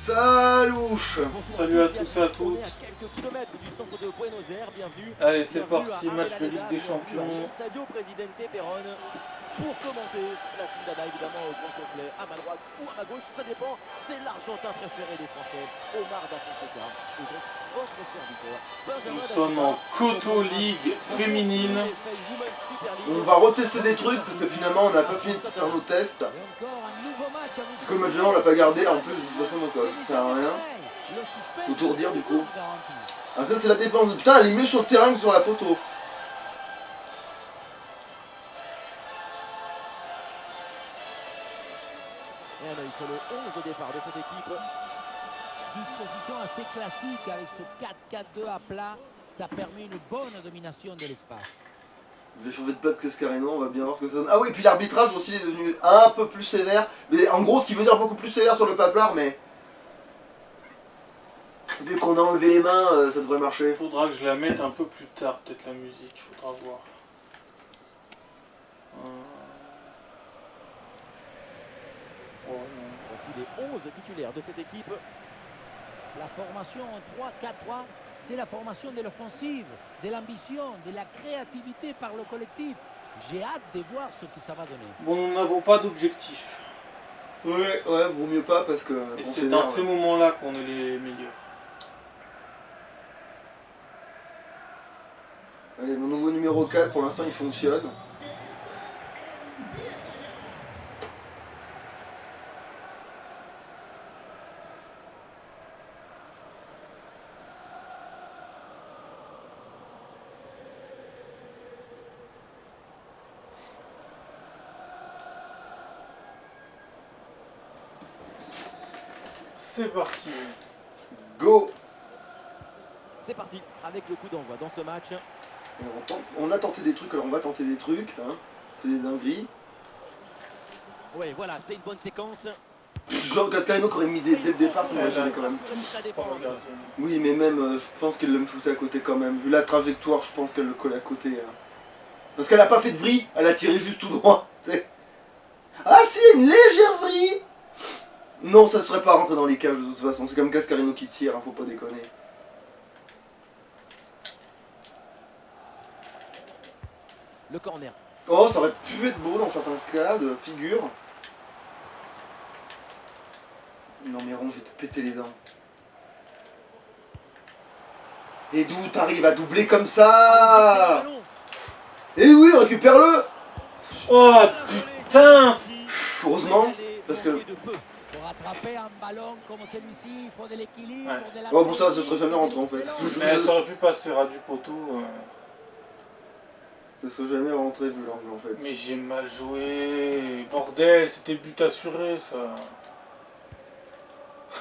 Salouche. Salut à tous et à toutes. Allez, c'est parti, match de Ligue des Champions. Pour commenter la team d'Ada, évidemment, au grand complet, à ma droite ou à ma gauche, ça dépend. C'est l'Argentin préféré des Français, Omar Da Fonseca. Et donc, votre serviteur, Benjamin Nous sommes en Koto League féminine. On va retester des trucs parce que finalement on n'a pas fini de faire nos tests. Du coup le match de on l'a pas gardé, en plus de toute façon donc ça sert à rien. Faut tout redire du coup. Alors ça c'est la défense. Putain elle est mieux sur le terrain que sur la photo. Et un œil sur le 11 de départ de cette équipe. Disposition assez classique avec ce 4-4-2 à plat. Ça permet une bonne domination de l'espace. Je vais changer de plat de Cascarino, on va bien voir ce que ça donne. Ah oui, puis l'arbitrage aussi il est devenu un peu plus sévère. Mais en gros, ce qui veut dire beaucoup plus sévère sur le paplard, mais... Vu qu'on a enlevé les mains, ça devrait marcher. Il faudra que je la mette un peu plus tard, peut-être la musique, il faudra voir. Oh, non. Voici les 11 titulaires de cette équipe. La formation en 3-4-3, c'est la formation de l'offensive, de l'ambition, de la créativité par le collectif. J'ai hâte de voir ce que ça va donner. Bon, nous n'avons pas d'objectif. Ouais, vaut mieux pas parce que... Et on c'est s'énerve. dans ces moments-là qu'on est les meilleurs. Allez, mon nouveau numéro 4, pour l'instant il fonctionne. C'est parti. Go. C'est parti avec le coup d'envoi dans ce match. Alors, on a tenté des trucs, alors on va tenter des trucs. Hein. On fait des dingueries. Oui, voilà, c'est une bonne séquence. Genre Cascarino qui aurait mis dès le départ, ça m'aurait étonné quand même. Oui, mais même, je pense qu'elle me foutait à côté quand même. Vu la trajectoire, je pense qu'elle le colle à côté. Hein. Parce qu'elle a pas fait de vrille, elle a tiré juste tout droit. T'sais. Ah si, une légère vrille. Non, ça serait pas rentré dans les cages de toute façon. C'est comme Cascarino qui tire, hein, faut pas déconner. Le corner. Oh, ça aurait pu être beau dans certains cas de figure. Non mais Ron, je vais te péter les dents. Et d'où t'arrives à doubler comme ça? Eh oui, récupère-le. Oh putain! Heureusement, parce que... Pour attraper un ballon comme celui-ci, il faut de l'équilibre, Ouais. de la... Oh bon ça serait jamais rentré en fait. Mais ça aurait pu passer ras du poteau. Ça serait jamais rentré vu l'angle en fait. Mais j'ai mal joué. Bordel, c'était but assuré ça.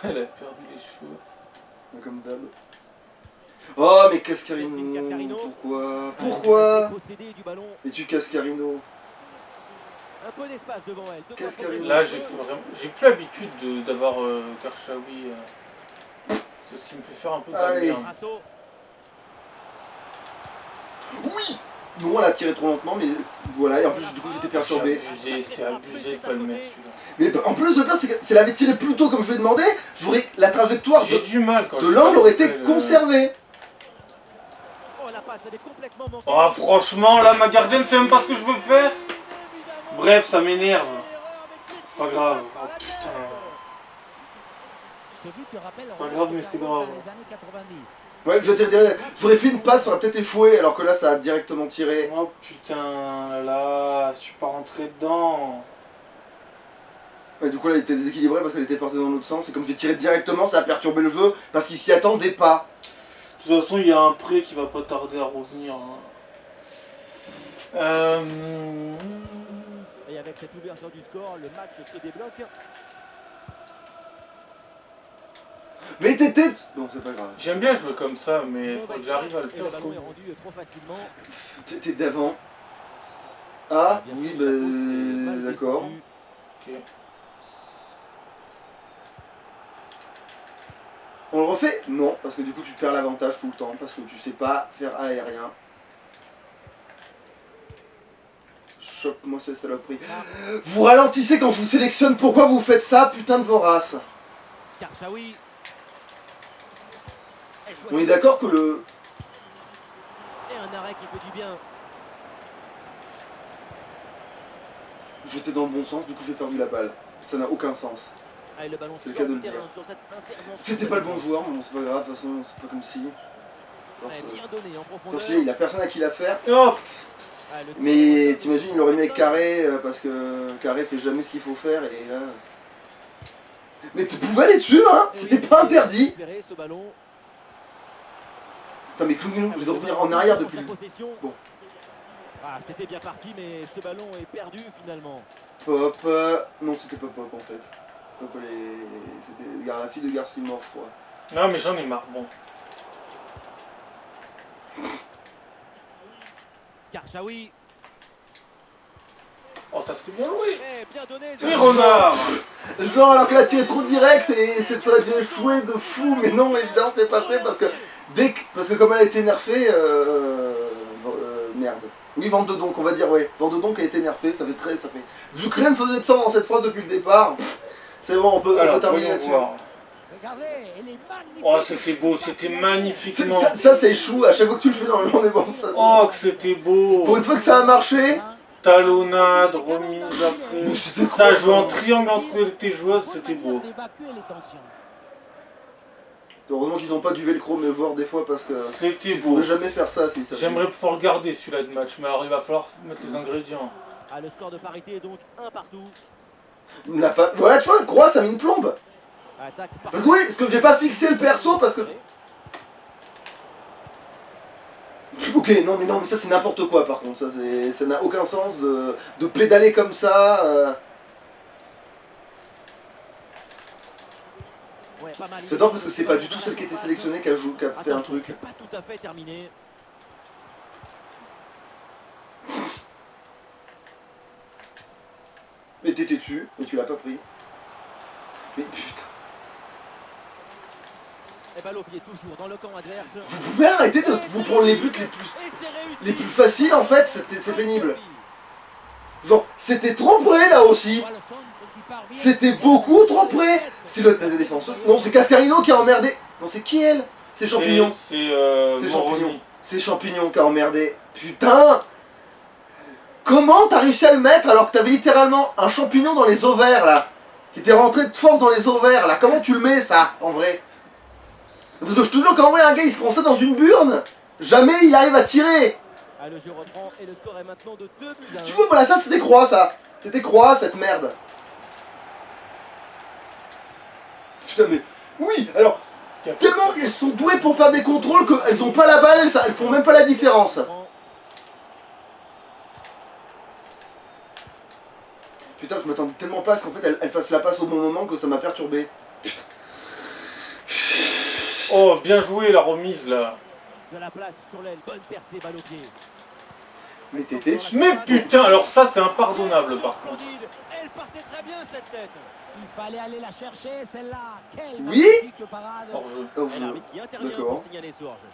Elle a perdu les cheveux. Comme d'hab. Oh mais Cascarino, pourquoi? Possédé du ballon. Et tu Cascarino? Un peu d'espace devant elle. Cascarino. Là, j'ai plus l'habitude d'avoir Karchaoui. C'est ce qui me fait faire un peu de la Allez. merde. Assaut. Oui. Non, elle a tiré trop lentement, mais voilà, et en plus du coup j'étais perturbé. C'est abusé de pas le mettre celui-là. Mais en plus le pire c'est que si elle avait tiré plus tôt comme je lui ai demandé, j'aurais la trajectoire J'ai du mal quand de je l'angle aurait fais été le- conservée. Oh, la passe, elle est complètement manquée. Oh franchement, là ma gardienne fait même pas ce que je veux faire. Bref, ça m'énerve. C'est pas grave. Oh putain. Ce but te rappelle C'est pas grave, mais c'est grave. dans les années 90. Ouais, j'aurais fait une passe, ça aurait peut-être échoué, alors que là ça a directement tiré. Oh putain, là, je suis pas rentré dedans. Ouais, du coup là elle était déséquilibrée parce qu'elle était portée dans l'autre sens, et comme j'ai tiré directement, ça a perturbé le jeu, parce qu'il s'y attendait pas. De toute façon, il y a un prêt qui va pas tarder à revenir. Hein. Et avec cette ouverture du score, le match se débloque. Mais t'es tête. Non, c'est pas grave. J'aime bien jouer comme ça, mais faut Mauvaise que j'arrive à le passe, et faire. le ballon jusqu'au est bout. rendu trop facilement. T'es d'avant. Ah, Bien oui, sûr, la faute, c'est bah mal d'accord. défendu. Ok. On le refait? Non, parce que du coup tu perds l'avantage tout le temps, parce que tu sais pas faire aérien. Chope-moi cette saloperie. Vous ralentissez quand je vous sélectionne, pourquoi vous faites ça, putain de vorace? Karchaoui. On est d'accord que le... Et un arrêt qui fait du bien. J'étais dans le bon sens, du coup j'ai perdu la balle. Ça n'a aucun sens. Allez, le ballon C'est le sort cas de du le terrain dire. sur cette intervention. C'était pas le bon joueur, mais bon, c'est pas grave, de toute façon, c'est pas comme si... Ouais, bien donné en profondeur. Force, il a personne à qui la faire. Oh, Ah, le tir Mais est t'imagines, il aurait mis avec Carré, parce que Carré fait jamais ce qu'il faut faire, et là... Mais tu pouvais aller dessus, hein. Et C'était oui, pas il a interdit. récupéré ce ballon. Putain, mais Clougnou, je dois revenir en arrière depuis... Sa possession. Bon. Ah, c'était bien parti, mais ce ballon est perdu finalement. Pop... Non, c'était pas Pop, en fait. Pop, c'était la fille de Garcimore, je crois. non mais j'en ai marre, bon. Karchaoui. Oh, ça c'était bien joué. Eh, bien donné. Et Renard. Genre, alors que la tir est trop direct, et ça aurait dû échouer de fou, mais non, évidemment, c'est passé, parce que... Parce que comme elle a été nerfée... merde. Oui, Vente de Donk, on va dire, ouais. Vente de Donk a été nerfée, ça fait... Vu que rien ne faisait de sang dans cette phrase depuis le départ, c'est bon, on peut Alors, terminer voyons là-dessus. voir. Regardez, elle est magnifique. Oh, c'était beau, c'était magnifiquement. Ça échoue à chaque fois que tu le fais normalement, mais bon, ça Oh, que c'était beau. Pour une fois que ça a marché, Talonnade, remise après. mais c'était Ça quoi, joue en triangle entre tes joueuses, c'était beau. Heureusement qu'ils n'ont pas du velcro, mes joueurs, des fois, parce que... C'était Ils beau. pourraient jamais faire ça si ça... J'aimerais pouvoir regarder celui-là de match, mais alors il va falloir mettre les ingrédients. Ah, le score de parité est donc 1 partout. Il n'a pas... Voilà, tu vois, Croix, ça a mis une plombe. Attaque Parce que oui, parce que j'ai pas fixé le perso, parce que... Ok, non mais ça c'est n'importe quoi par contre, ça n'a aucun sens de pédaler comme ça. Ouais, pas mal. J'adore parce que c'est pas du tout celle qui était sélectionnée qui a fait un Attention, truc. c'est pas tout à fait terminé. Mais t'étais dessus, mais tu l'as pas pris. Mais putain. Et balle au pied toujours dans le camp adverse. Vous pouvez arrêter de vous prendre les buts les plus faciles en fait, c'est pénible. Genre, c'était trop près là aussi. C'était beaucoup trop près. C'est la défense. Non, c'est Cascarino qui a emmerdé. Non, c'est qui elle? C'est Champignon. C'est Champignon. Moroni. C'est Champignon qui a emmerdé. Putain! Comment t'as réussi à le mettre alors que t'avais littéralement un champignon dans les ovaires là? Qui était rentré de force dans les ovaires là. Comment tu le mets ça en vrai? Parce que je te jure qu'en vrai un gars il se prend ça dans une burne. Jamais il arrive à tirer. Ah, le jeu reprend et le score est maintenant de 2-1. Tu vois voilà ça c'était Croix ça. C'était Croix cette merde. Putain mais... Oui alors... Tellement elles sont douées pour faire des contrôles qu'elles ont pas la balle, elles font même pas la différence. Putain, je m'attendais tellement pas à ce qu'en fait elle fasse la passe au bon moment que ça m'a perturbé. Oh, bien joué la remise là. De la place sur l'aile, bonne percée, balle au pied. Mais t'étais dessus. Mais putain, alors ça c'est impardonnable par contre. Splendide. Elle partait très bien cette tête. Il fallait aller la chercher, celle-là. Quelle Oui. magnifique parade. Hors-jeu. Oh, Et l'arbitre qui intervient D'accord. pour signaler ce hors-jeu.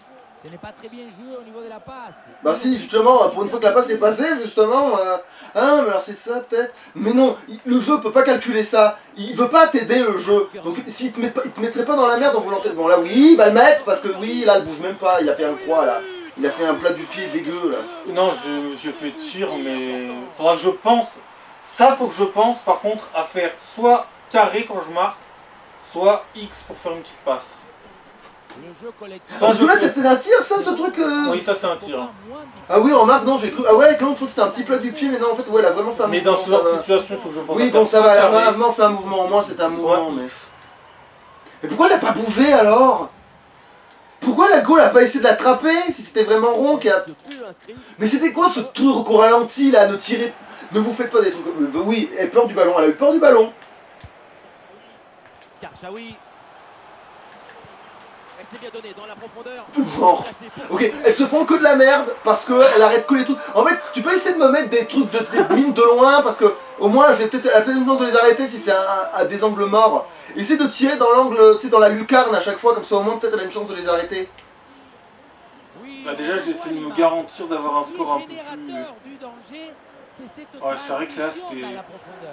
Ce n'est pas très bien joué au niveau de la passe. Bah si, justement, pour une fois que la passe est passée, justement, mais alors c'est ça peut-être. Mais non, le jeu peut pas calculer ça. Il veut pas t'aider le jeu. Donc s'il te mettrait pas dans la merde en voulant t'aider. Bon là oui, il va le mettre parce que oui, là elle bouge même pas, il a fait un croix là. Il a fait un plat du pied dégueu là. Non, je fais tir, mais faudra que je pense. Ça, faut que je pense par contre à faire soit carré quand je marque, soit X pour faire une petite passe. Le jeu collectif. Parce que là c'était un tir ça, ce truc Oui, ça c'est un tir. Ah oui, remarque, non, j'ai cru... Ah ouais, quand je crois que c'était un petit plat du pied, mais non, en fait, ouais, elle a vraiment fait un Mais mouvement. dans ce genre ça de va. situation, il faut que je pense Oui, à bon, faire ça va, elle a carré, vraiment fait un mouvement, au moins c'était un mouvement, soit mais... X. Mais pourquoi elle a pas bougé alors? Pourquoi la goal a pas essayé de l'attraper si c'était vraiment rond qui a... De plus inscrit. Mais c'était quoi ce truc au ralenti là? Ne tirez... Ne vous faites pas des trucs comme... Oui, elle a peur du ballon, elle a eu peur du ballon. Karchaoui. Elle s'est bien donnée dans la profondeur. Genre... Ok, elle se prend que de la merde parce qu'elle arrête que les trucs. En fait, tu peux essayer de me mettre des trucs des mines de loin parce que au moins elle a peut-être une chance de les arrêter si c'est à des angles morts. Essaye de tirer dans l'angle, tu sais, dans la lucarne à chaque fois, comme ça au moins peut-être elle a une chance de les arrêter. Bah déjà, j'essaie de me garantir d'avoir un score un peu plus... Ouais, c'est vrai que là, c'était...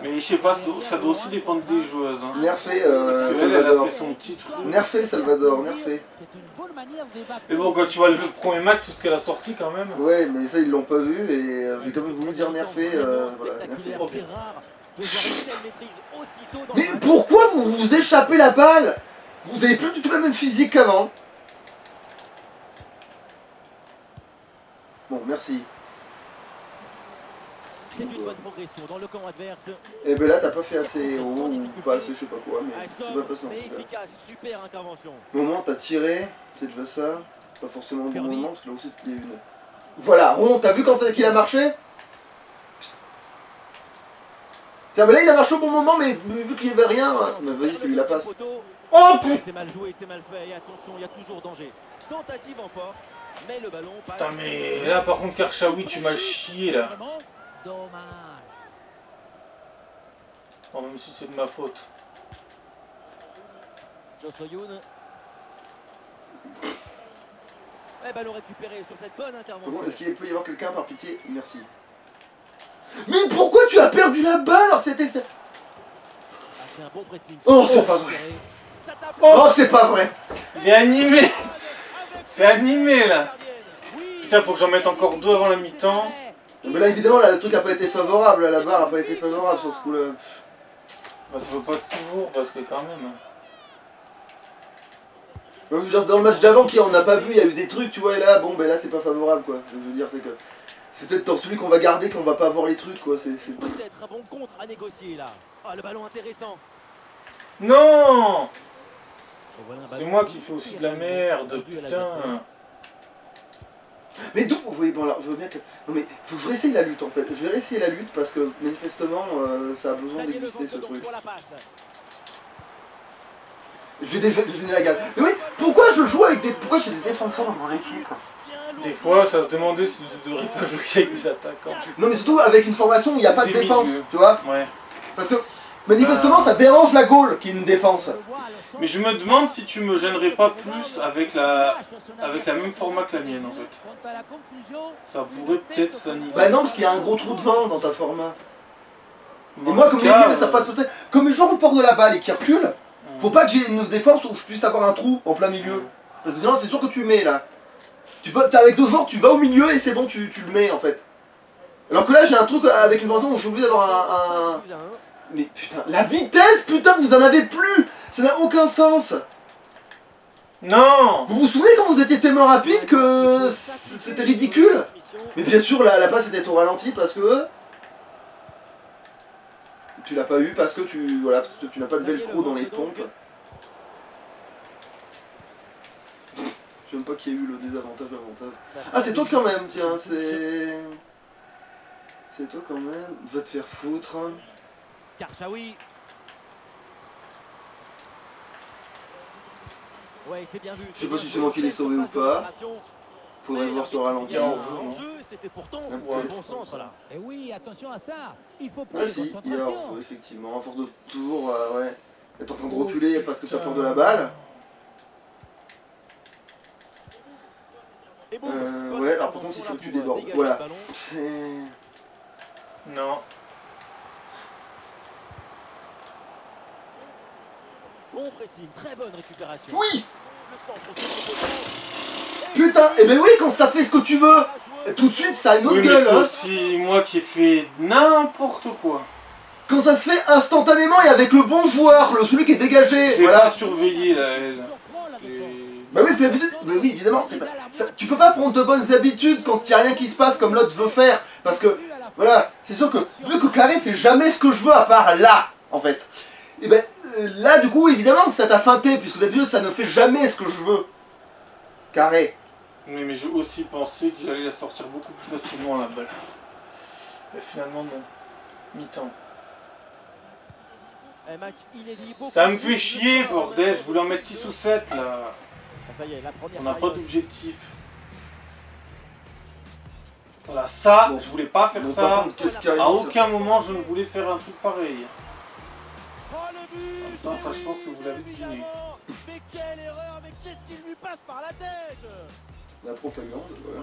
Mais je sais pas, ça doit aussi dépendre des joueuses. Hein. Nerfé, Parce qu'elle, elle a Salvador. fait son petit truc. Nerfé, Salvador, nerfé. C'est une bonne manière d'évacuer. Mais bon, quand tu vois le premier match, tout ce qu'elle a sorti quand même. Ouais, mais ça, ils l'ont pas vu et j'ai quand même voulu dire nerfé. Voilà, nerfé. Spectaculaire, c'est rare de voir une telle maîtrise aussitôt dans Mais le match. pourquoi vous vous échappez la balle? Vous avez plus du tout la même physique qu'avant. Bon, merci. C'est une bonne progression dans le camp adverse. Et ben là, t'as pas fait assez haut ou pas assez, je sais pas quoi, mais Ah, c'est sobre, pas passé en mais tout cas. efficace, super intervention. Au moment, t'as tiré, c'est déjà ça. Pas forcément au bon Kirby. moment, parce que là aussi c'était une. Voilà, Ron, t'as vu quand c'est qu'il a marché? Tiens, mais là il a marché au bon moment, mais vu qu'il y avait rien, bah, vas-y, fais-lui la passe. Oh putain! C'est mal joué, c'est mal fait, et attention, il y a toujours danger. Tentative en force, mais le ballon passe. Putain, mais là par contre, Karchaoui, tu m'as chié là. Vraiment dommage. Bon, même si c'est de ma faute. Josoyoun. Et ballon récupéré sur cette bonne intervention. Bon, est-ce qu'il peut y avoir quelqu'un par pitié? Merci. Mais pourquoi tu as perdu la balle alors que c'était. Ah, c'est un bon pressing. Oh, c'est pas vrai. Ça tape. Oh, c'est pas vrai. Il est animé! Avec C'est animé là! gardienne. Oui. Putain, faut que j'en mette encore 2 avant la mi-temps. Mais là, évidemment, là, le truc a pas été favorable, là, la barre a pas été favorable sur ce coup-là. Bah, ça veut pas toujours parce que quand même. Je veux dire, dans le match d'avant, on n'a pas vu, il y a eu des trucs, tu vois, et là, bon, ben là, c'est pas favorable, quoi. Je veux dire, c'est que. C'est peut-être dans celui qu'on va garder qu'on va pas avoir les trucs, quoi. C'est. Peut-être un bon contre à négocier là. Ah, le ballon intéressant. Non! Et voilà un C'est ballon moi qui fais aussi de la merde, Dû à putain! l'adversaire. Mais d'où. Oui, bon, alors, je veux bien que. Non, mais faut que je réessaye la lutte, en fait. Je vais réessayer la lutte parce que, manifestement, ça a besoin Daniel d'exister, ce Levaux truc. pour la passe. Je vais déjà donner la gagne. Mais oui, pourquoi je joue avec des. Pourquoi j'ai des défenseurs dans mon équipe? Bien Des lourd. fois, ça se demandait si tu devrais pas jouer avec des attaquants. Non, mais surtout avec une formation où il n'y a pas de Des défense, milieux. tu vois. Ouais. Parce que, manifestement, ça dérange la goal qu'il y ait une défense. Mais je me demande si tu me gênerais pas plus avec la même format que la mienne en fait. Ça pourrait peut-être s'animer. Bah non, parce qu'il y a un gros trou de vent dans ta format. Et En moi, tout comme les cas, miens, ça passe peut-être. Comme les gens portent de la balle et qui reculent, faut pas que j'ai une défense où je puisse avoir un trou en plein milieu. Parce que sinon, c'est sûr que tu mets là. T'es avec 2 joueurs, tu vas au milieu et c'est bon, tu le mets en fait. Alors que là, j'ai un truc avec une formation où je suis obligé d'avoir un. Mais putain, la vitesse, putain, vous en avez plus! Ça n'a aucun sens! Non! Vous vous souvenez quand vous étiez tellement rapide que c'était ridicule? Mais bien sûr, la passe était au ralenti parce que. Tu l'as pas eu parce que tu. Voilà, parce que tu n'as pas de velcro dans les pompes. J'aime pas qu'il y ait eu le désavantage avantage. Ah, c'est toi quand même, tiens, c'est. C'est toi quand même. Va te faire foutre. Karchaoui. Ouais, c'est bien vu. Je sais pas si c'est moi qui l'ai sauvé ou pas. Faudrait voir sur ralenti. Bien hors-jeu, non? C'était pourtant Ouais, un peut-être. bon centre là. Et oui, attention à ça. Il faut Ah plus de si, il y a concentration. hors-jeu, effectivement. À force de toujours ouais, être en train de reculer parce que tu as peur de la balle. Et boum, bonne Ouais, alors par contre, il intervention faut là que tu pour débordes. dégager Voilà. le ballon. C'est. Non. Bon pressing, très bonne récupération. Oui! Le centre sur le poteau. Putain! Et ben oui, quand ça fait ce que tu veux! Tout de suite, ça a une autre Oui, mais gueule, c'est hein! aussi moi qui ai fait n'importe quoi. Quand ça se fait instantanément et avec le bon joueur, celui qui est dégagé, Je l'ai voilà. pas surveillé là, elle. Surprend la Et- défense. Bah oui, c'est l'habitude. Bah oui, évidemment. Tu peux pas prendre de bonnes habitudes quand il n'y a rien qui se passe comme l'autre veut faire. Parce que, voilà, c'est sûr que vu que Carré fait jamais ce que je veux à part là, en fait. Et ben là, du coup, évidemment que ça t'a feinté, puisque d'habitude ça ne fait jamais ce que je veux. Carré. Oui, mais j'ai aussi pensé que j'allais la sortir beaucoup plus facilement la balle. Et finalement, non. Mi-temps. Un match inédit. Beaucoup Ça me de fait buts, chier, le bordel. Je voulais en mettre 6 ou 7 là. Ça y est, la première On n'a pas période. d'objectif. Voilà, ça, Bon. je voulais pas faire Donc, par ça. contre, qu'est-ce qui arrive? À aucun moment je ne voulais faire un truc pareil. Oh, le but. Putain, ça, je pense que vous l'avez deviné. Évidemment. Mais quelle erreur. Mais qu'est-ce qui lui passe par la tête? La propagande, voilà.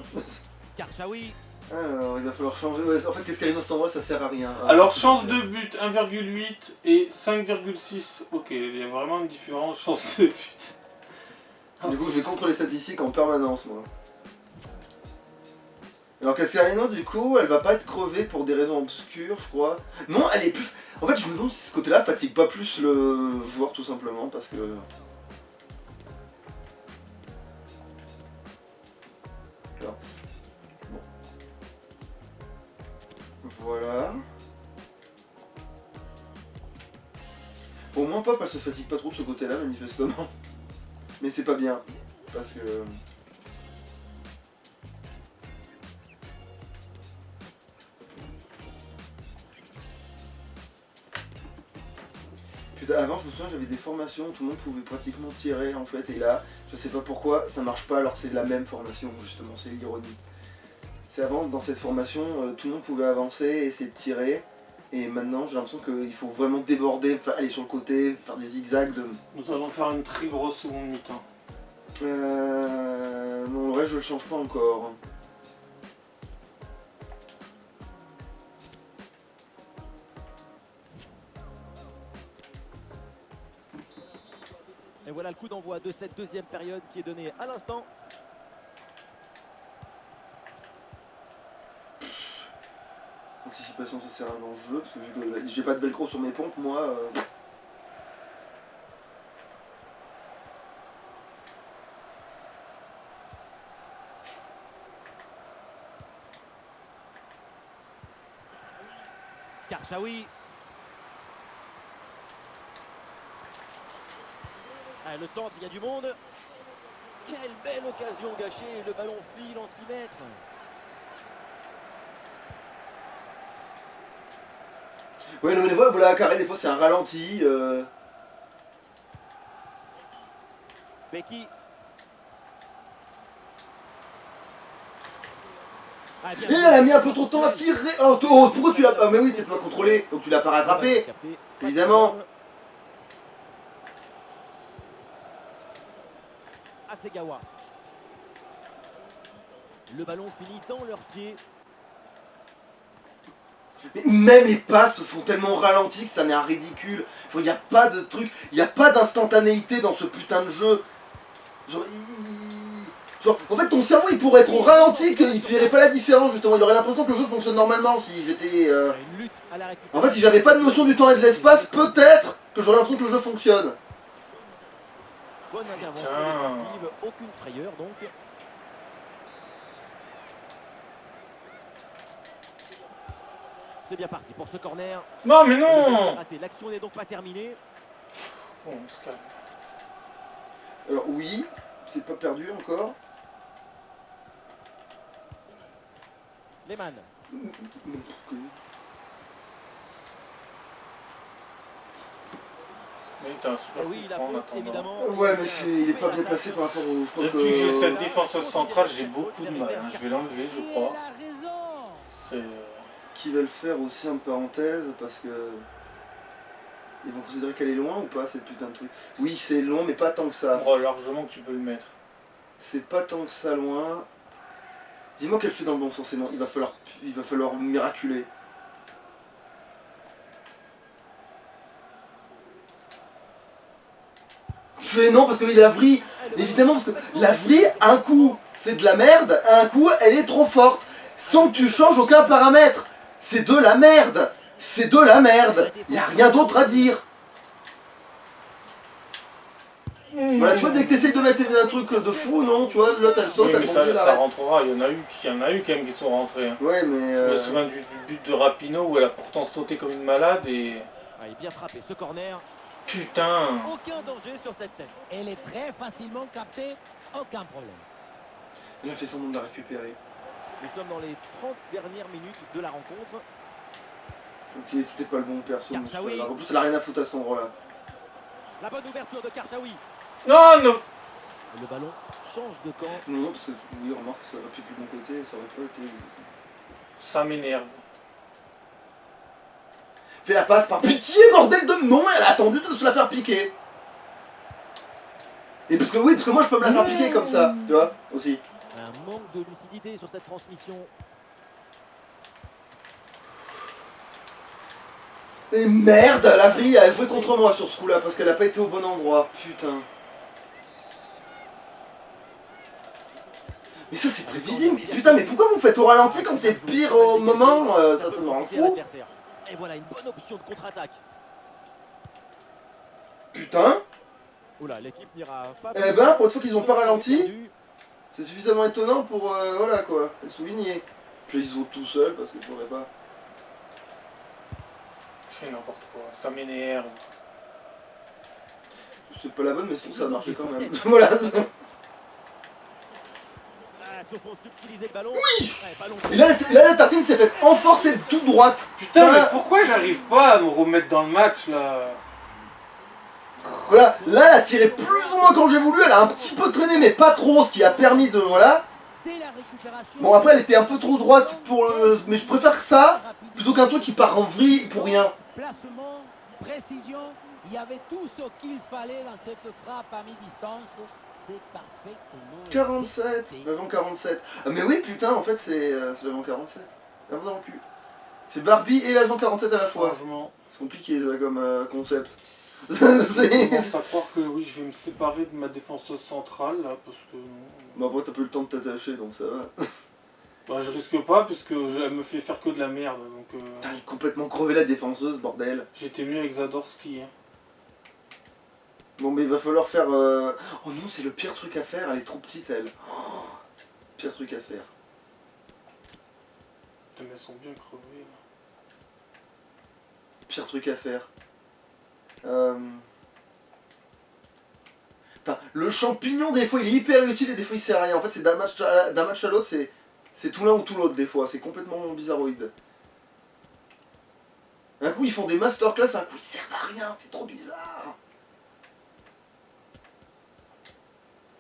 Karchaoui. Alors, il va falloir changer. Ouais, en fait, Cascarino, cet endroit, ça sert à rien. Alors, chance de but 1,8 et 5,6. Ok, il y a vraiment une différence. Chance de but. Du coup, je vais contre les statistiques en permanence, moi. Alors, Cascarino, du coup, elle va pas être crevée pour des raisons obscures, je crois. Non, elle est plus. En fait, je me demande si ce côté-là fatigue pas plus le joueur, tout simplement, parce que. Alors. Bon. Voilà. Au moins, Pop, elle se fatigue pas trop de ce côté-là, manifestement. Mais c'est pas bien. Parce que. Putain, avant, je me souviens, j'avais des formations où tout le monde pouvait pratiquement tirer en fait. Et là, je sais pas pourquoi, ça marche pas alors que c'est la même formation, justement, c'est l'ironie. C'est avant, dans cette formation, tout le monde pouvait avancer, essayer de tirer. Et maintenant, j'ai l'impression qu'il faut vraiment déborder, aller sur le côté, faire des zigzags de. Nous allons faire une très grosse seconde mi-temps. Non, en vrai, je le change pas encore. Et voilà le coup d'envoi de cette deuxième période qui est donné à l'instant. Anticipation, ça sert à rien dans le jeu, parce que vu que j'ai pas de velcro sur mes pompes, moi. Karchaoui. Ah, le centre, il y a du monde. Quelle belle occasion gâchée. Le ballon file en 6 mètres. Ouais, non, mais des fois, voilà, carré, des fois, c'est un ralenti. Becky. Ah, Et elle a mis un peu trop de temps à tirer. Oh, pourquoi tu l'as. Ah, mais oui, t'es pas contrôlé, donc tu l'as pas rattrapé. Évidemment. Hasegawa. Le ballon finit dans leurs pieds. Mais même les passes se font tellement ralenti que ça n'est un ridicule. Genre, il n'y a pas de truc, il n'y a pas d'instantanéité dans ce putain de jeu. Genre, genre, en fait, ton cerveau il pourrait être au ralenti qu'il ne ferait pas la différence, justement. Il aurait l'impression que le jeu fonctionne normalement si j'étais. Une lutte à la récupération. En fait, si j'avais pas de notion du temps et de l'espace, peut-être que j'aurais l'impression que le jeu fonctionne. Bonne intervention Putain. défensive, aucune frayeur donc. C'est bien parti pour ce corner. Non, mais Le geste non. est raté. L'action n'est donc pas terminée. Bon, on se calme. Alors, oui, c'est pas perdu encore. Lehmann. Mais t'as un super Et oui, coup la franc en faute attendant. évidemment. Ouais, mais il est pas bien placé par rapport au. Je crois Depuis que j'ai que. cette défenseuse centrale, j'ai beaucoup de mal. Hein. Je vais l'enlever, je Il crois. a raison. C'est. Qui va le faire aussi en parenthèse parce que. Ils vont considérer qu'elle est loin ou pas cette putain de truc? Oui, c'est loin, mais pas tant que ça. Oh, largement que tu peux le mettre. C'est pas tant que ça loin. Dis-moi qu'elle fait dans le bon sens, et non, il va falloir miraculer. Fais non, parce que la vrille, évidemment, parce que la vrille, un coup, c'est de la merde, un coup, elle est trop forte, sans que tu changes aucun paramètre. C'est de la merde. C'est de la merde. Y a rien d'autre à dire. Voilà, tu vois, dès que t'essayes de mettre un truc de fou, non, tu vois, l'autre elle saute, Oui, elle mais tombe, ça elle arrête. rentrera. Il y en a eu quand même qui sont rentrés. Hein. Ouais, mais. Je me souviens du but de Rapinoe où elle a pourtant sauté comme une malade et. Ah, il est bien frappé ce corner. Putain. Aucun danger sur cette tête. Elle est très facilement captée, aucun problème. Elle a fait semblant de la récupérer. Nous sommes dans les 30 dernières minutes de la rencontre. Ok, c'était pas le bon perso. mais c'est pas Karchaoui. grave. En plus, elle a rien à foutre à cet endroit-là. La bonne ouverture de Karchaoui. Non, non. Le ballon change de camp. Non, parce que, oui, remarque, ça aurait pu être du bon côté, ça aurait pas été. Ça m'énerve. Fais la passe par pitié, bordel de. Non, elle a attendu de se la faire piquer. Et parce que, oui, parce que moi je peux me la faire piquer comme ça, tu vois, aussi. Un manque de lucidité sur cette transmission. Et merde, la vrille a joué contre moi sur ce coup-là parce qu'elle a pas été au bon endroit. Putain. Mais ça c'est prévisible. Putain, mais pourquoi vous faites au ralenti quand c'est pire au moment ça me rend fou. Et voilà une bonne option de contre-attaque. Putain. Oula, l'équipe n'ira pas. Eh ben, pour une fois qu'ils ont pas ralenti, c'est suffisamment étonnant pour, voilà quoi, le souligner. Puis ils jouent tout seuls parce qu'ils pourraient pas. Je fais n'importe quoi, ça m'énerve. C'est pas la bonne, mais surtout ça a marché quand même. Voilà. Sauf pour subtiliser le ballon. Oui. Ouais, ballon. Et là, la tartine s'est faite enforcer toute droite. Putain, Voilà. mais pourquoi j'arrive pas à me remettre dans le match là? Voilà, là elle a tiré plus ou moins quand j'ai voulu, elle a un petit peu traîné mais pas trop, ce qui a permis de... Voilà. Bon après elle était un peu trop droite pour le... Mais je préfère ça plutôt qu'un truc qui part en vrille pour rien. Placement, précision, il y avait tout ce qu'il fallait dans cette frappe à mi-distance. C'est parfaitement 47, l'avant 47. Ah mais oui putain en fait c'est l'avant 47. L'avant dans le cul. C'est Barbie et l'avant 47 à la fois. Franchement. C'est compliqué ça comme concept. Je commence à croire que oui, je vais me séparer de ma défenseuse centrale là, parce que... Bah après t'as pas eu le temps de t'attacher donc ça va. Bah je risque pas, parce que elle me fait faire que de la merde, donc... Putain, il est complètement crevé la défenseuse, bordel. J'étais mieux avec Zadorski. Hein. Bon mais il va falloir faire... Oh non, c'est le pire truc à faire, elle est trop petite elle. Oh, pire truc à faire. Putain, mais elles sont bien crevées là. Pire truc à faire. Putain, le champignon des fois il est hyper utile et des fois il sert à rien. En fait c'est d'un match à l'autre, c'est tout l'un ou tout l'autre des fois. C'est complètement bizarroïde. Un coup ils font des masterclass, un coup ils servent à rien, c'est trop bizarre.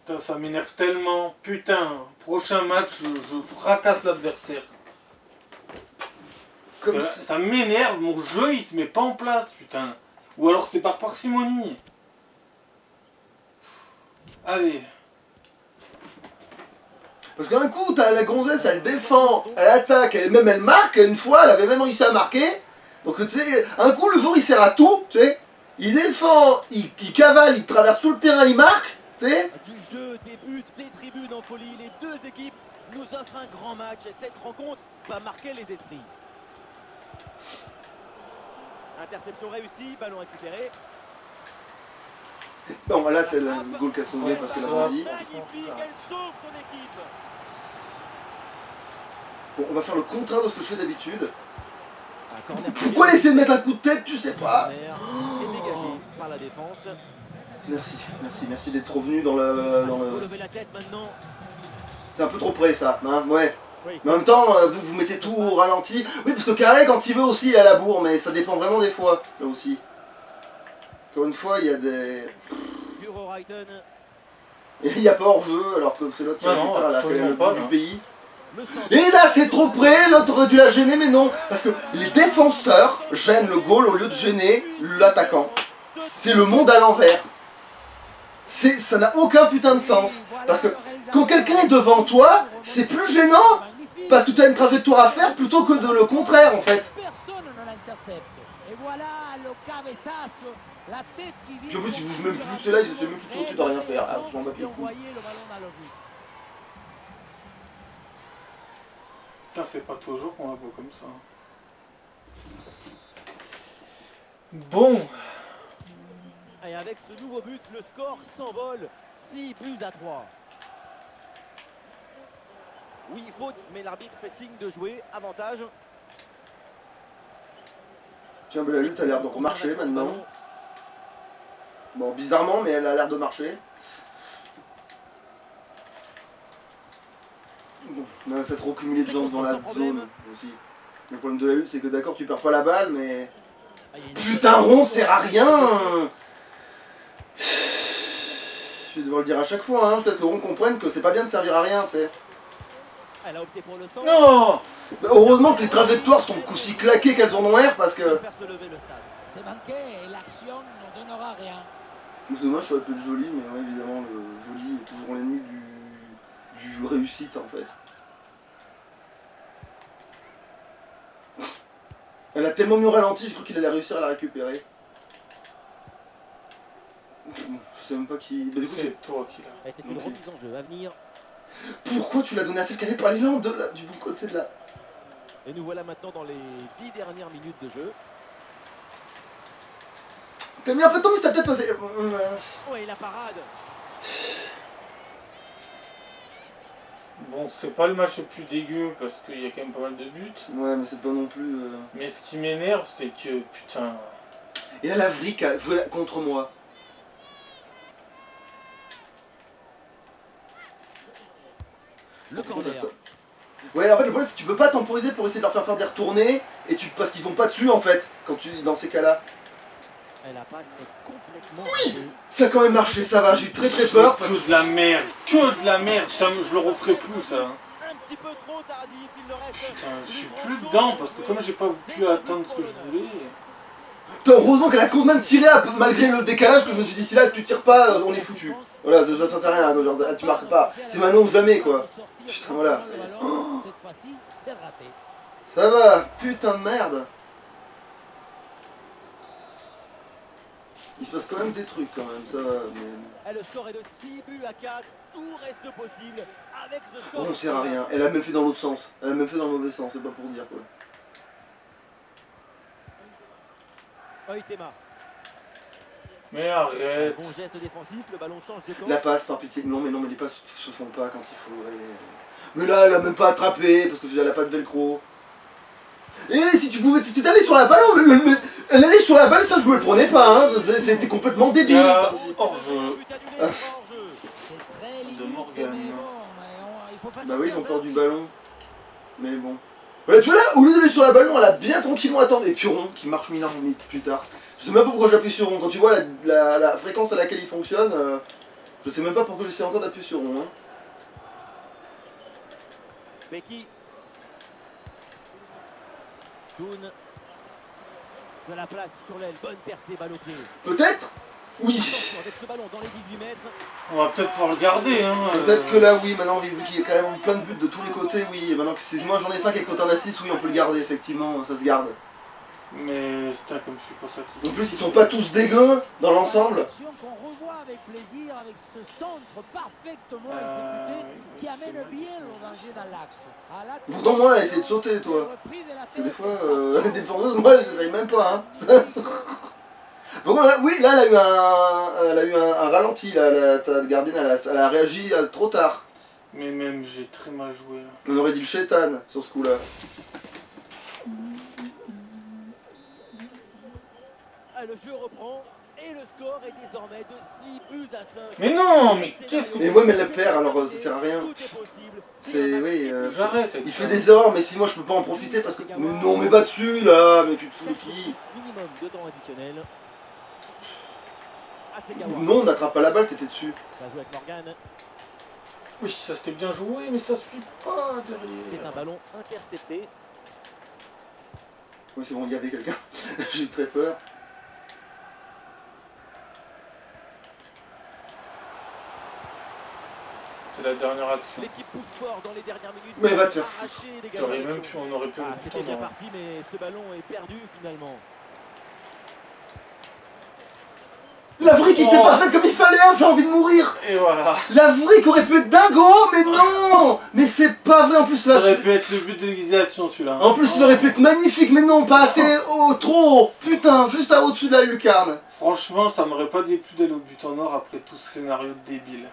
Putain, ça m'énerve tellement. Putain, prochain match, je fracasse l'adversaire. Comme Ça m'énerve, mon jeu il se met pas en place, putain. Ou alors c'est par parcimonie. Allez. Parce qu'un coup, t'as la gonzesse, elle défend, elle attaque, elle marque, une fois, elle avait même réussi à marquer. Donc tu sais, un coup, le jour, il sert à tout, tu sais. Il défend, il cavale, il traverse tout le terrain, il marque, tu sais. Du jeu, des buts, des tribunes en folie, les deux équipes nous offrent un grand match et cette rencontre va marquer les esprits. Interception réussie, ballon récupéré. Bon, là, c'est le goal qu'a sauvé parce qu'elle a grandi. Magnifique, elle sauve son équipe. Bon, on va faire le contraire de ce que je fais d'habitude. Un corner. Pourquoi laisser de mettre un coup de tête, tu sais pas. Est dégagé par la défense. Merci d'être revenu dans le... Il faut lever la tête maintenant. C'est un peu trop près, ça, hein, ouais. Oui, Mais en même temps, vu que vous mettez tout au ralenti... Oui, parce que Carré, quand il veut aussi, il a la bourre, mais ça dépend vraiment des fois, là aussi. Encore une fois, il y a des... Bureau Reiten. Il n'y a pas hors-jeu, alors que c'est l'autre qui Ah non, récupère à la absolument pas, du non. pays. Le centre. Et là, c'est trop près, l'autre aurait dû la gêner, mais non. Parce que les défenseurs gênent le goal au lieu de gêner l'attaquant. C'est le monde à l'envers. Ça n'a aucun putain de sens. Parce que quand quelqu'un est devant toi, c'est plus gênant. Parce que tu as une trajectoire à faire plutôt que de le contraire, en fait. Personne ne l'intercepte. Et voilà le cabezazo, la tête qui vient. Puis en plus, ils bougent même plus, c'est là, ils essaient même plus de sauter, de rien faire. Ah, ils sont en bas de Qui les ont couilles. envoyé le ballon dans le but. Putain, c'est pas toujours qu'on la voit comme ça. Bon. Et avec ce nouveau but, le score s'envole. 6 buts à 3. Oui, faute, mais l'arbitre fait signe de jouer. Avantage. Tiens, mais la lutte a l'air de remarcher maintenant. Bon, bizarrement, mais elle a l'air de marcher. Bon, on a cette trop cumulé de gens devant la zone aussi. Le problème de la lutte, c'est que d'accord, tu perds pas la balle, mais... Putain, rond sert à rien. Je vais devoir le dire à chaque fois, hein, jusqu'à ce que Ron comprenne que c'est pas bien de servir à rien, tu sais. Elle a opté pour le centre. Non. Bah, heureusement que les trajectoires sont aussi claquées qu'elles en ont l'air, parce que... Faire se lever le stade. C'est manqué et l'action ne donnera rien. C'est dommage, je serais plus joli, mais ouais, évidemment, le joli est toujours l'ennemi du réussite, en fait. Elle a tellement mis au ralenti, je crois qu'il allait réussir à la récupérer. Je sais même pas qui... Bah, du coup, C'est toi qui l'as. Et c'est une remise en jeu à venir. pourquoi tu l'as donné à celle qui allait par l'élan du bon côté de la... Et nous voilà maintenant dans les 10 dernières minutes de jeu. T'as mis un peu de temps, mais ça a peut-être passé... Oh, et la parade. Bon, c'est pas le match le plus dégueu parce qu'il y a quand même pas mal de buts. Ouais, mais c'est pas non plus... Mais ce qui m'énerve, c'est que putain. Et là, la Vric a joué contre moi. Le corner. Ouais, en fait, le problème, c'est que tu peux pas temporiser pour essayer de leur faire des retournées, et parce qu'ils vont pas dessus, en fait, quand tu dans ces cas-là. Et la passe est complètement... Oui. Ça a quand même marché, ça va, j'ai eu très peur. Parce... Que de la merde, que de la merde. Ça, je le referai plus, ça. Un petit peu trop tardif, il ne reste... Putain, je suis plus dedans parce que comme j'ai pas pu atteindre ce que je voulais. Heureusement qu'elle a quand même tiré malgré le décalage, que je me suis dit, si là tu tires pas, on est foutu. Voilà, ça sert à rien, genre, tu marques pas. C'est maintenant ou jamais, quoi. Putain, voilà. Oh. Ça va, putain de merde. Il se passe quand même des trucs, quand même, ça va, mais... Et le score est de 6 buts à 4, tout reste possible avec ce score. Oh, on sert à rien, elle a même fait dans l'autre sens. Elle a même fait dans le mauvais sens, c'est pas pour dire, quoi. Oitema. Mais arrête. Bon geste défensif, le ballon change de camp. La passe, par pitié. Non, mais les passes se font pas quand il faut. Mais là, elle a même pas attrapé, parce que elle a pas de velcro. Et si tu pouvais... Tu étais allé sur la balle, elle allait sur la balle, ça je me le prenais pas, hein. C'était complètement débile, ça aussi. Hors-jeu. De Morgan. Bah oui, ils ont peur du ballon. Mais bon. Voilà, tu vois là, au lieu d'aller sur la balle, elle a bien tranquillement attendu. Et puis rond, qui marche 1000 minutes plus tard. Je sais même pas pourquoi j'appuie sur rond. Quand tu vois la fréquence à laquelle il fonctionne, je sais même pas pourquoi j'essaie encore d'appuyer sur rond. Hein. Becky. Toon. De la place sur l'aile, bonne percée, balle au pied. Peut-être. Oui. Attention avec ce ballon dans les 18 mètres. On va peut-être pouvoir le garder, hein. Peut-être que là, oui, maintenant, vu qu'il y a quand même plein de buts de tous les côtés, oui. Et maintenant que c'est moi j'en ai 5 et que toi t'en as 6, oui, on peut le garder, effectivement, ça se garde. Mais putain, comme je suis pas satisfait. En plus, ils sont pas tous dégueux dans l'ensemble. Qu'on revoit avec plaisir, avec ce centre parfaitement exécuté qui amène bien le danger dans l'axe. Pourtant, moi, elle a essayé de sauter, toi. Parce que des fois, les défenseuses, moi, elles essayent même pas, hein. Bon, là, oui, là, elle a eu un ralenti, là, ta gardienne, elle a réagi trop tard. Mais même, j'ai très mal joué, là. On aurait dit le chétan sur ce coup-là. Ah, le jeu reprend et le score est désormais de 6 buts à 5. Mais non, mais qu'est-ce que... Mais ouais, mais elle la perd, alors ça sert à rien. Tout est possible. C'est, oui, J'arrête avec il ça. fait des erreurs, mais si moi je peux pas en profiter parce que... Mais non, mais va dessus, là, mais tu te fous de qui? Minimum de temps additionnel. Non, on n'attrape pas la balle, t'étais dessus. Ça joue avec Morgan. Oui, ça c'était bien joué, mais ça suit pas derrière. C'est un ballon intercepté. Oui, c'est bon, il y avait quelqu'un. J'ai eu très peur. C'est la dernière action. L'équipe pousse fort dans les dernières minutes. Mais va te faire foutre. On aurait pu Ah, c'était bien parti, mais ce ballon est perdu finalement. La Vric qui s'est pas faite comme il fallait, hein, j'ai envie de mourir. Et voilà. La Vric aurait pu être dingo, mais non. Mais c'est pas vrai, en plus Ça là... aurait pu être le but de l'égalisation celui-là. En plus il aurait pu être magnifique, mais non, pas assez haut, trop haut. Putain, juste à au-dessus de la lucarne. Franchement, ça m'aurait pas déplu d'aller au but en or après tout ce scénario débile.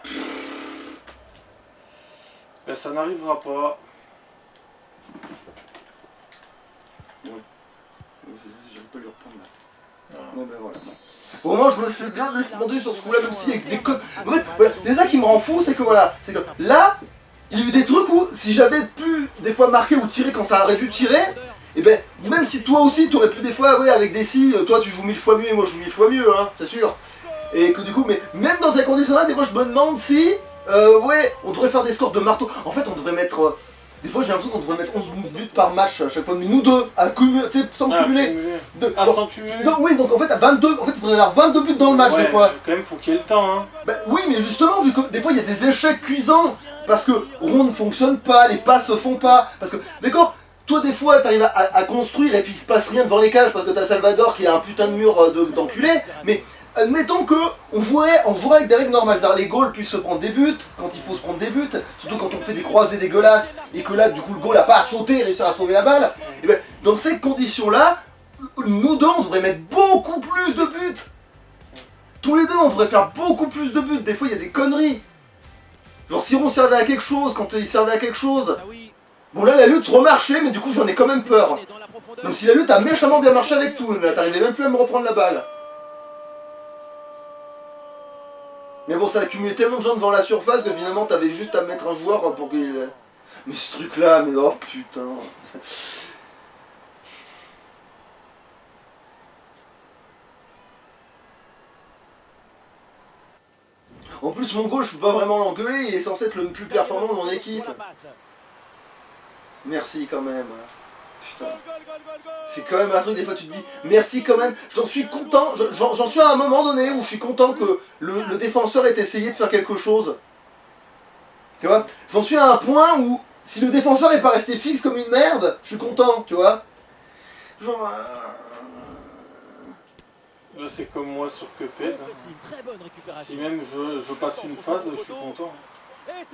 Ben ça n'arrivera pas. J'aime pas lui reprendre là. Voilà. Bon ben voilà. Au moins je me suis bien défendu sur ce coup là, même si avec des En fait, voilà, c'est ça qui me rend fou, c'est que voilà, c'est que là, il y a eu des trucs où si j'avais pu des fois marquer ou tirer quand ça aurait dû tirer, et ben même si toi aussi tu aurais pu des fois, ouais, avec des si, toi tu joues 1000 fois mieux et moi je joue 1000 fois mieux, hein, c'est sûr. Et que du coup, mais même dans ces conditions là, des fois je me demande si, ouais, on devrait faire des scores de marteau. En fait, on devrait mettre. Des fois j'ai l'impression qu'on devrait mettre 11 buts par match à chaque fois, mais nous deux, à cumuler, sans cumuler. Sans cumuler. Non, oui, donc en fait à 22, en fait il faudrait avoir 22 buts dans le match Ouais, des fois. quand même faut qu'il y ait le temps, hein. Bah oui, mais justement, vu que des fois il y a des échecs cuisants, parce que rond ne fonctionne pas, les passes se font pas, parce que, d'accord, toi des fois t'arrives à construire et puis il se passe rien devant les cages parce que t'as Salvador qui a un putain de mur d'enculé, mais admettons que on jouerait avec des règles normales, c'est-à-dire les goals puissent se prendre des buts quand il faut se prendre des buts, surtout quand on fait des croisés dégueulasses et que là du coup le goal a pas à sauter et réussir à sauver la balle, et ben dans ces conditions là, nous deux on devrait mettre beaucoup plus de buts. Tous les deux on devrait faire beaucoup plus de buts, des fois il y a des conneries. Genre si on servait à quelque chose, quand il servait à quelque chose. Ah oui, Bon là la lutte remarchait mais du coup j'en ai quand même peur. on est dans la profondeur. Même si la lutte a méchamment bien marché avec tout, là t'arrivais même plus à me reprendre la balle. Mais bon ça a accumulé tellement de gens devant la surface que finalement t'avais juste à mettre un joueur pour qu'il... Mais ce truc là, mais oh putain. En plus mon gauche je peux pas vraiment l'engueuler, il est censé être le plus performant de mon équipe. Merci quand même. Putain. C'est quand même un truc, des fois tu te dis merci quand même, j'en suis content, j'en suis à un moment donné où je suis content que le défenseur ait essayé de faire quelque chose. Tu vois, j'en suis à un point où si le défenseur est pas resté fixe comme une merde, je suis content, tu vois. Genre... Là, c'est comme moi sur Cuphead. Très bonne récupération. Si même je passe une phase, je suis content.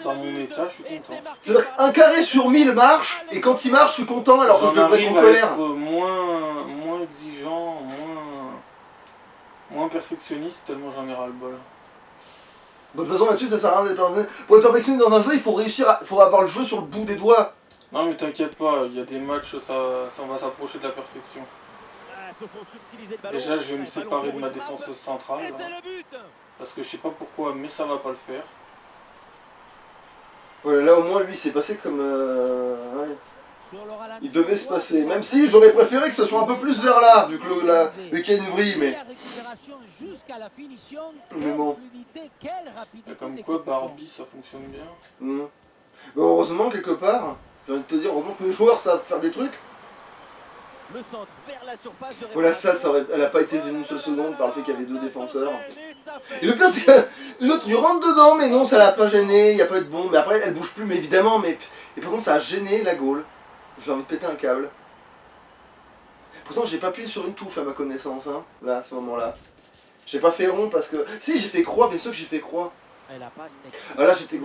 Dans mon état, je suis content. C'est-à-dire qu'un carré sur 1000 marche, et quand il marche, je suis content alors que je J'en devrais être arrive en à colère. être moins exigeant, moins perfectionniste, tellement j'en ai ras-le-bol. Bon, de toute façon là-dessus ça sert à rien d'être perfectionniste. Pour être perfectionniste dans un jeu, il faut faut avoir le jeu sur le bout des doigts. Non mais t'inquiète pas, il y a des matchs, ça va s'approcher de la perfection. Déjà, je vais me séparer de ma défenseuse centrale. Et c'est le but. Parce que je sais pas pourquoi, mais ça va pas le faire. Ouais, là au moins lui c'est passé comme... ouais. Sur le ralenti, Il devait se passer, même si j'aurais préféré que ce soit un peu plus vers là, vu qu'il y a une vrille, mais... La récupération jusqu'à la finition. Mais Quelle bon. fluidité, quelle rapidité Comme quoi, d'exécution. Barbie, ça fonctionne bien. Bon, heureusement quelque part, j'ai envie de te dire, heureusement que les joueurs savent faire des trucs. Le centre vers la surface de Voilà, elle a pas été gênée une seule seconde par le fait qu'il y avait deux défenseurs. Et le pire c'est que l'autre il rentre dedans, mais non ça l'a pas gêné, il y a pas eu de bombe, mais après elle bouge plus, mais évidemment, mais... Et par contre ça a gêné la goal. J'ai envie de péter un câble. Pourtant j'ai pas appuyé sur une touche à ma connaissance, hein, là, à ce moment-là. J'ai pas fait rond parce que... Si j'ai fait croix, bien sûr que j'ai fait croix. Et la passe est... Ah là j'étais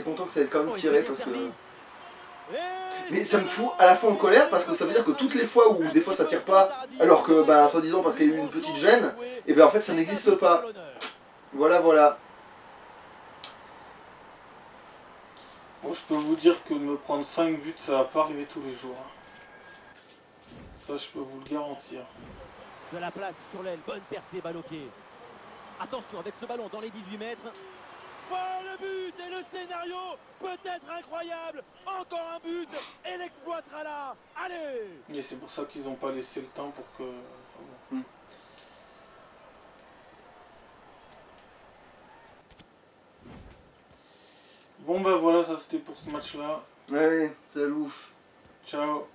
content que ça ait quand même tiré parce que... Mais ça me fout à la fois en colère parce que ça veut dire que toutes les fois où des fois ça tire pas, alors que bah soi-disant parce qu'il y a eu une petite gêne, et ben en fait ça n'existe pas. Voilà. Bon, je peux vous dire que de me prendre 5 buts, ça va pas arriver tous les jours. Ça, je peux vous le garantir. De la place sur l'aile, bonne percée, Baloquet. Attention avec ce ballon dans les 18 mètres. Oh, le but et le scénario peut-être incroyable. Encore un but et l'exploit sera là. Allez. Et c'est pour ça qu'ils ont pas laissé le temps pour que... Enfin, bon. Bon bah voilà, ça c'était pour ce match-là. Allez, ça louche. Ciao.